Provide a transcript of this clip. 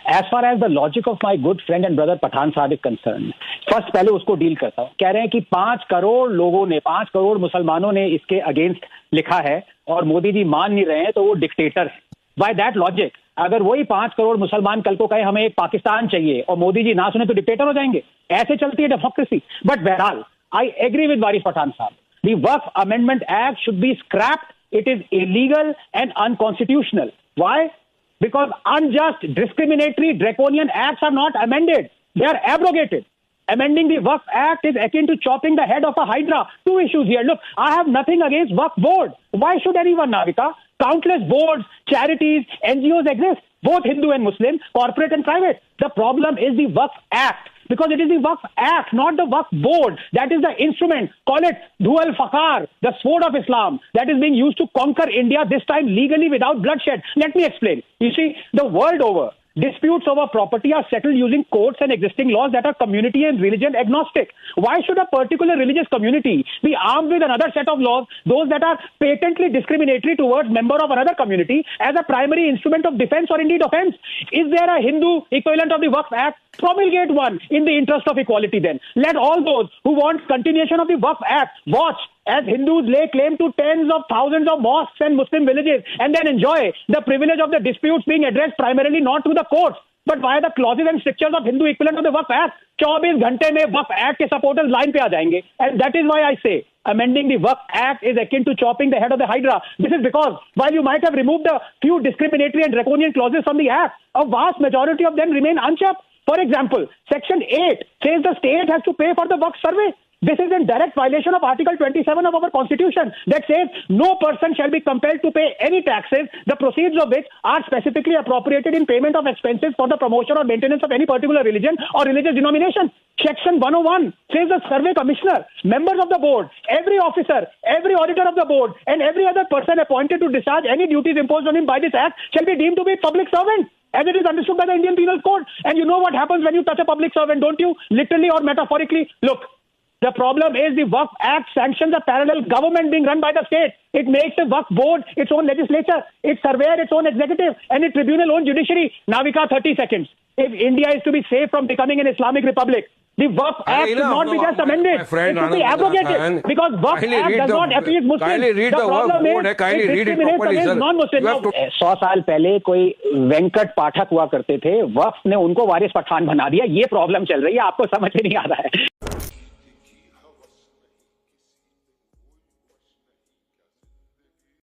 As far as the logic of my good friend and brother Pathan साहब is concerned, first पहले उसको deal करता हूं। कह रहे हैं कि 5 करोड़ लोगों ने, 5 करोड़ मुसलमानों ने इसके अगेंस्ट लिखा है और मोदी जी मान नहीं रहे हैं तो वो डिक्टेटर है। बाय दैट लॉजिक, अगर वही 5 करोड़ मुसलमान कल को कहे हमें एक पाकिस्तान चाहिए और मोदी जी ना सुने तो डिक्टेटर हो जाएंगे। ऐसे चलती है डेमोक्रेसी। बट बहरहाल, आई एग्री विद वारिस पठान साहब, the Waqf amendment act should be scraped. It is illegal and unconstitutional. Why? Because unjust, discriminatory, draconian acts are not amended. They are abrogated. Amending the Waqf Act is akin to chopping the head of a hydra. Two issues here. Look, I have nothing against Waqf Board. Why should anyone, Navika? Countless boards, charities, NGOs exist, both Hindu and Muslim, corporate and private. The problem is the Waqf Act. Because it is the Waqf Act, not the Waqf Board. That is the instrument. Call it Dhual Fakhar, the sword of Islam, that is being used to conquer India, this time legally without bloodshed. Let me explain. You see, the world over, disputes over property are settled using courts and existing laws that are community and religion agnostic. Why should a particular religious community be armed with another set of laws, those that are patently discriminatory towards member of another community, as a primary instrument of defense or indeed offense? Is there a Hindu equivalent of the Waqf Act? Promulgate one in the interest of equality then. Let all those who want continuation of the Waqf Act watch as Hindus lay claim to tens of thousands of mosques and Muslim villages and then enjoy the privilege of the disputes being addressed primarily not to the courts but via the clauses and strictures of Hindu equivalent of the Waqf Act. 24 घंटे में Waqf Act के supporters line पे आ जाएंगे. And that is why I say amending the Waqf Act is akin to chopping the head of the hydra. This is because while you might have removed a few discriminatory and draconian clauses from the Act, a vast majority of them remain unchecked. For example, Section 8 says the state has to pay for the Waqf survey. This is in direct violation of Article 27 of our Constitution that says no person shall be compelled to pay any taxes, the proceeds of which are specifically appropriated in payment of expenses for the promotion or maintenance of any particular religion or religious denomination. Section 101 says the survey commissioner, members of the board, every officer, every auditor of the board, and every other person appointed to discharge any duties imposed on him by this Act shall be deemed to be public servants, as it is understood by the Indian Penal Code. And you know what happens when you touch a public servant, don't you? Literally or metaphorically. Look, the problem is the Waqf Act sanctions a parallel government being run by the state. It makes the Waqf Board its own legislature, its surveyor its own executive, and its tribunal own judiciary. Navika, 30 seconds. If India is to be safe from becoming an Islamic republic, the Waqf Act should not be just amended. It should be abrogated. Because Waqf Act does not appease Muslims. Kindly read the Waqf Board. Kindly read it properly, sir. Non-Muslims. 100 साल पहले कोई वेंकट पाठक हुआ करते थे, वक्फ ने उनको वारिस पठान बना दिया। ये प्रॉब्लम चल रही है, आपको समझ में नहीं आ रहा है।